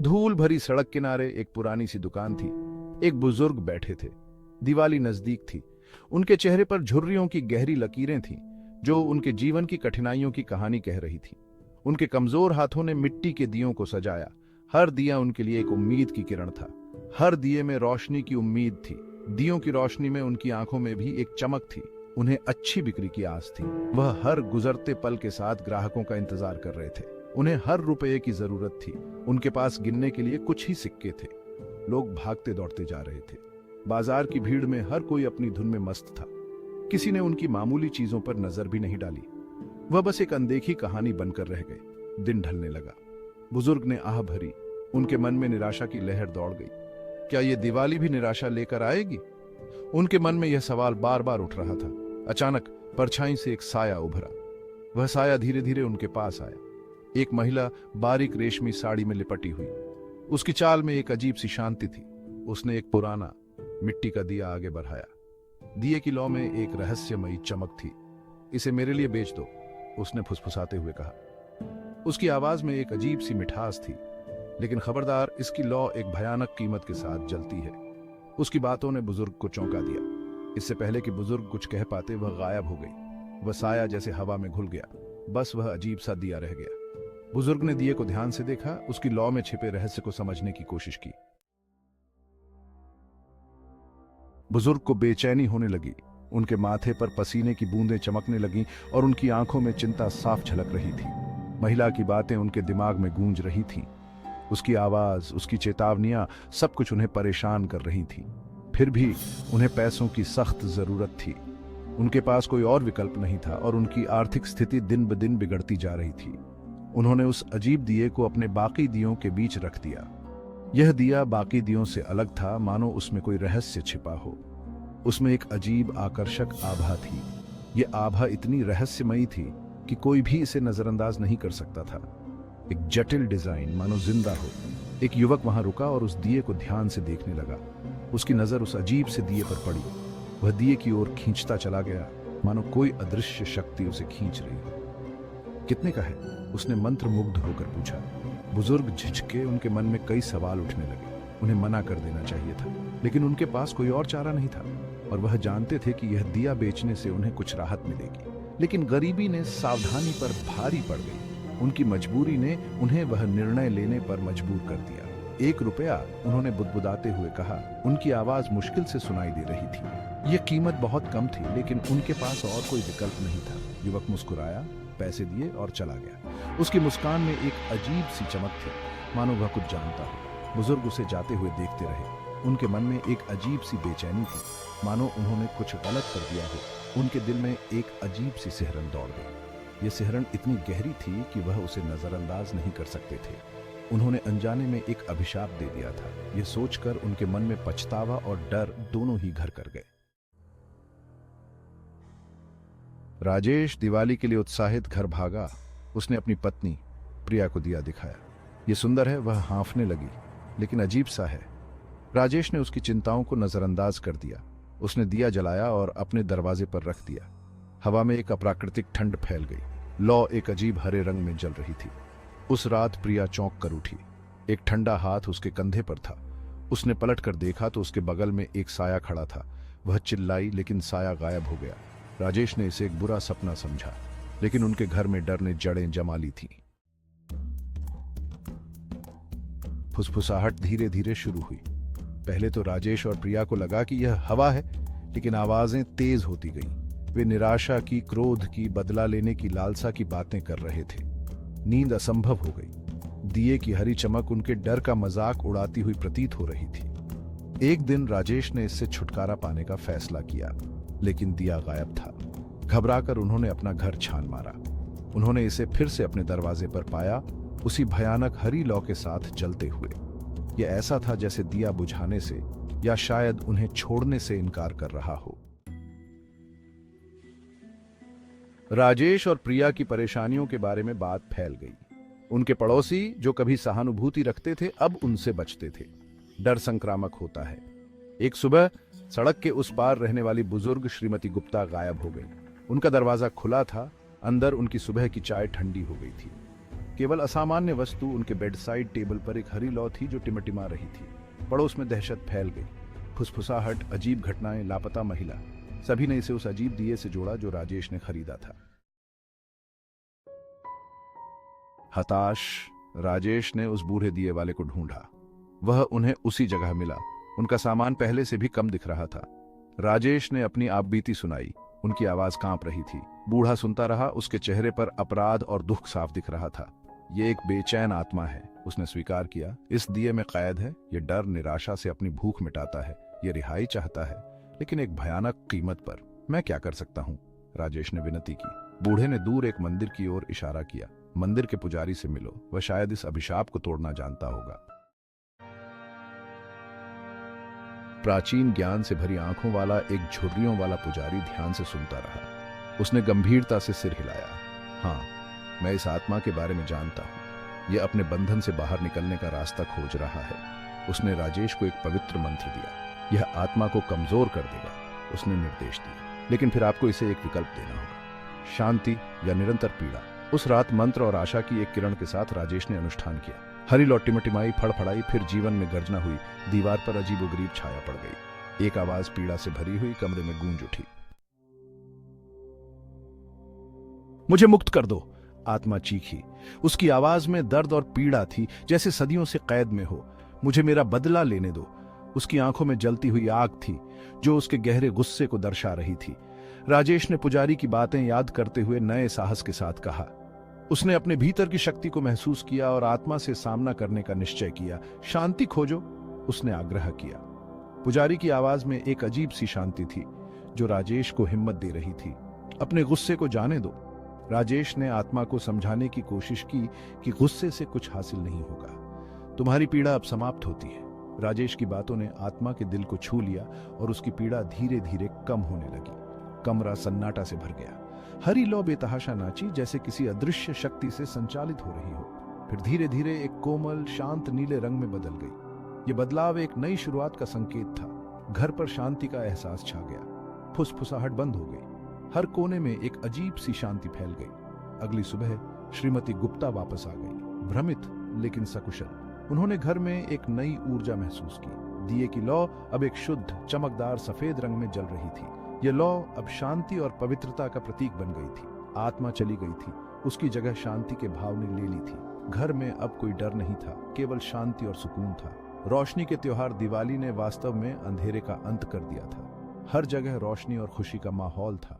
धूल भरी सड़क किनारे एक पुरानी सी दुकान थी। एक बुजुर्ग बैठे थे। दिवाली नजदीक थी। उनके चेहरे पर झुर्रियों की गहरी लकीरें थीं, जो उनके जीवन की कठिनाइयों की कहानी कह रही थी। उनके कमजोर हाथों ने मिट्टी के दियों को सजाया। हर दिया उनके लिए एक उम्मीद की किरण था। हर दिए में रोशनी की उम्मीद थी। दियों की रोशनी में उनकी आंखों में भी एक चमक थी। उन्हें अच्छी बिक्री की आस थी। वह हर गुजरते पल के साथ ग्राहकों का इंतजार कर रहे थे। उन्हें हर रुपये की जरूरत थी। उनके पास गिनने के लिए कुछ ही सिक्के थे। लोग भागते दौड़ते जा रहे थे। बाजार की भीड़ में हर कोई अपनी धुन में मस्त था। किसी ने उनकी मामूली चीजों पर नजर भी नहीं डाली। वह बस एक अनदेखी कहानी बनकर रह गए। दिन ढलने लगा। बुजुर्ग ने आह भरी। उनके मन में निराशा की लहर दौड़ गई। क्या यह दिवाली भी निराशा लेकर आएगी? उनके मन में यह सवाल बार बार उठ रहा था। अचानक परछाई से एक साया उभरा। वह साया धीरे धीरे उनके पास आया। एक महिला बारीक रेशमी साड़ी में लिपटी हुई। उसकी चाल में एक अजीब सी शांति थी। उसने एक पुराना मिट्टी का दिया आगे बढ़ाया। दिए की लौ में एक रहस्यमयी चमक थी। इसे मेरे लिए बेच दो, उसने फुसफुसाते हुए कहा। उसकी आवाज में एक अजीब सी मिठास थी। लेकिन खबरदार, इसकी लौ एक भयानक कीमत के साथ जलती है। उसकी बातों ने बुजुर्ग को चौंका दिया। इससे पहले कि बुजुर्ग कुछ कह पाते, वह गायब हो गई। वह साया जैसे हवा में घुल गया। बस वह अजीब सा दिया रह गया। बुजुर्ग ने दिए को ध्यान से देखा। उसकी लौ में छिपे रहस्य को समझने की कोशिश की। बुजुर्ग को बेचैनी होने लगी। उनके माथे पर पसीने की बूंदें चमकने लगीं और उनकी आंखों में चिंता साफ झलक रही थी। महिला की बातें उनके दिमाग में गूंज रही थीं। उसकी आवाज, उसकी चेतावनियां, सब कुछ उन्हें परेशान कर रही थी। फिर भी उन्हें पैसों की सख्त जरूरत थी। उनके पास कोई और विकल्प नहीं था और उनकी आर्थिक स्थिति दिन ब दिन बिगड़ती जा रही थी। उन्होंने उस अजीब दिए को अपने बाकी दियों के बीच रख दिया। यह दिया बाकी दियों से अलग था, मानो उसमें कोई रहस्य छिपा हो। उसमें एक अजीब आकर्षक आभा थी। यह आभा इतनी रहस्यमयी थी कि कोई भी इसे नजरअंदाज नहीं कर सकता था। एक जटिल डिजाइन, मानो जिंदा हो। एक युवक वहां रुका और उस दिए को ध्यान से देखने लगा। उसकी नजर उस अजीब से दिए पर पड़ी। वह दिए की ओर खींचता चला गया, मानो कोई अदृश्य शक्ति उसे खींच रही हो। कितने का है? उसने मंत्र मुग्ध होकर पूछा। बुजुर्ग झिझके। उनके मन में कई सवाल उठने लगे। उन्हें मना कर देना चाहिए था, लेकिन उनके पास कोई और चारा नहीं था। और वह जानते थे कि यह दिया बेचने से उन्हें कुछ राहत मिलेगी। लेकिन गरीबी ने सावधानी पर भारी पड़ गई। उनकी मजबूरी ने उन्हें वह निर्णय लेने पर मजबूर कर दिया। 1 रुपया, उन्होंने बुदबुदाते हुए कहा। उनकी आवाज मुश्किल से सुनाई दे रही थी। यह कीमत बहुत कम थी, लेकिन उनके पास और कोई विकल्प नहीं था। युवक मुस्कुराया, पैसे दिए और चला गया। उसकी मुस्कान में एक अजीब सी चमक थी, मानो वह कुछ जानता हो। बुजुर्ग उसे जाते हुए देखते रहे। उनके मन में एक अजीब सी बेचैनी थी, मानो उन्होंने कुछ गलत कर दिया हो। उनके दिल में एक अजीब सी सिहरन दौड़ गई। यह सिहरन इतनी गहरी थी कि वह उसे नजरअंदाज नहीं कर सकते थे। उन्होंने अनजाने में एक अभिशाप दे दिया था। यह सोचकर उनके मन में पछतावा और डर दोनों ही घर कर गए। राजेश दिवाली के लिए उत्साहित घर भागा। उसने अपनी पत्नी प्रिया को दिया दिखाया। यह सुंदर है, वह हाँफने लगी, लेकिन अजीब सा है। राजेश ने उसकी चिंताओं को नजरअंदाज कर दिया। उसने दिया जलाया और अपने दरवाजे पर रख दिया। हवा में एक अप्राकृतिक ठंड फैल गई। लौ एक अजीब हरे रंग में जल रही थी। उस रात प्रिया चौंक कर उठी। एक ठंडा हाथ उसके कंधे पर था। उसने पलट कर देखा तो उसके बगल में एक साया खड़ा था। वह चिल्लाई, लेकिन साया गायब हो गया। राजेश ने इसे एक बुरा सपना समझा, लेकिन उनके घर में डर ने जड़ें जमा ली थीं। फुसफुसाहट धीरे धीरे शुरू हुई। पहले तो राजेश और प्रिया को लगा कि यह हवा है, लेकिन आवाजें तेज होती गईं। वे निराशा की, क्रोध की, बदला लेने की लालसा की बातें कर रहे थे। नींद असंभव हो गई। दिए की हरी चमक उनके डर का मजाक उड़ाती हुई प्रतीत हो रही थी। एक दिन राजेश ने इससे छुटकारा पाने का फैसला किया, लेकिन दिया गायब था। घबराकर उन्होंने अपना घर छान मारा। उन्होंने इसे फिर से अपने दरवाजे पर पाया, उसी भयानक हरी लौ के साथ जलते हुए। यह ऐसा था जैसे दिया बुझाने से या शायद उन्हें छोड़ने से इनकार कर रहा हो। राजेश और प्रिया की परेशानियों के बारे में बात फैल गई। उनके पड़ोसी, जो कभी सहानुभूति रखते थे, अब उनसे बचते थे। डर संक्रामक होता है। एक सुबह सड़क के उस पार रहने वाली बुजुर्ग श्रीमती गुप्ता गायब हो गई। उनका दरवाजा खुला था। अंदर उनकी सुबह की चाय ठंडी हो गई थी। केवल असामान्य वस्तु उनके बेड साइड टेबल पर एक हरी लौ थी जो टिमटिमा रही थी। पड़ोस में दहशत फैल गई। फुसफुसाहट, अजीब घटनाएं, लापता महिला, सभी ने इसे उस अजीब दिए से जोड़ा जो राजेश ने खरीदा था। हताश, राजेश ने उस बूढ़े दिए वाले को ढूंढा। वह उन्हें उसी जगह मिला। उनका सामान पहले से भी कम दिख रहा था। राजेश ने अपनी आपबीती सुनाई। उनकी आवाज कांप रही थी। बूढ़ा सुनता रहा। उसके चेहरे पर अपराध और दुख साफ दिख रहा था। ये एक बेचैन आत्मा है, उसने स्वीकार किया। इस दिए में कैद है। ये डर, निराशा से अपनी भूख मिटाता है। ये रिहाई चाहता है, लेकिन एक भयानक कीमत पर। मैं क्या कर सकता हूँ? राजेश ने विनती की। बूढ़े ने दूर एक मंदिर की ओर इशारा किया। मंदिर के पुजारी से मिलो, वह शायद इस अभिशाप को तोड़ना जानता होगा। प्राचीन ज्ञान से भरी आंखों वाला एक झुर्रियों वाला पुजारी ध्यान से सुनता रहा। उसने गंभीरता से सिर हिलाया। हाँ, मैं इस आत्मा के बारे में जानता हूं। यह अपने बंधन से बाहर निकलने का रास्ता खोज रहा है। उसने राजेश को एक पवित्र मंत्र दिया। यह आत्मा को कमजोर कर देगा, उसने निर्देश दिया। लेकिन फिर आपको इसे एक विकल्प देना होगा, शांति या निरंतर पीड़ा। उस रात मंत्र और आशा की एक किरण के साथ राजेश ने अनुष्ठान किया। हरी लौ टिमटिमाई, फड़फड़ाई, फिर जीवन में गर्जना हुई। दीवार पर अजीबोगरीब छाया पड़ गई। एक आवाज पीड़ा से भरी हुई कमरे में गूंज उठी। मुझे मुक्त कर दो, आत्मा चीखी। उसकी आवाज में दर्द और पीड़ा थी, जैसे सदियों से कैद में हो। मुझे मेरा बदला लेने दो। उसकी आंखों में जलती हुई आग थी, जो उसके गहरे गुस्से को दर्शा रही थी। राजेश ने पुजारी की बातें याद करते हुए नए साहस के साथ कहा। उसने अपने भीतर की शक्ति को महसूस किया और आत्मा से सामना करने का निश्चय किया। शांति खोजो, उसने आग्रह किया। पुजारी की आवाज में एक अजीब सी शांति थी, जो राजेश को हिम्मत दे रही थी। अपने गुस्से को जाने दो। राजेश ने आत्मा को समझाने की कोशिश की कि गुस्से से कुछ हासिल नहीं होगा। तुम्हारी पीड़ा अब समाप्त होती है। राजेश की बातों ने आत्मा के दिल को छू लिया और उसकी पीड़ा धीरे धीरे कम होने लगी। कमरा सन्नाटा से भर गया। हरी लौ बेतहाशा नाची, जैसे किसी अदृश्य शक्ति से संचालित हो रही हो। फिर धीरे धीरे एक कोमल, शांत नीले रंग में बदल गई। ये बदलाव एक नई शुरुआत का संकेत था। घर पर शांति का एहसास छा गया। फुसफुसाहट बंद हो गई। हर कोने में एक अजीब सी शांति फैल गई। अगली सुबह श्रीमती गुप्ता वापस आ गई, भ्रमित लेकिन सकुशल। उन्होंने घर में एक नई ऊर्जा महसूस की। दिए की लौ अब एक शुद्ध, चमकदार सफेद रंग में जल रही थी। यह लौ अब शांति और पवित्रता का प्रतीक बन गई थी। आत्मा चली गई थी, उसकी जगह शांति के भाव ने ले ली थी। घर में अब कोई डर नहीं था, केवल शांति और सुकून था। रोशनी के त्योहार दिवाली ने वास्तव में अंधेरे का अंत कर दिया था। हर जगह रोशनी और खुशी का माहौल था।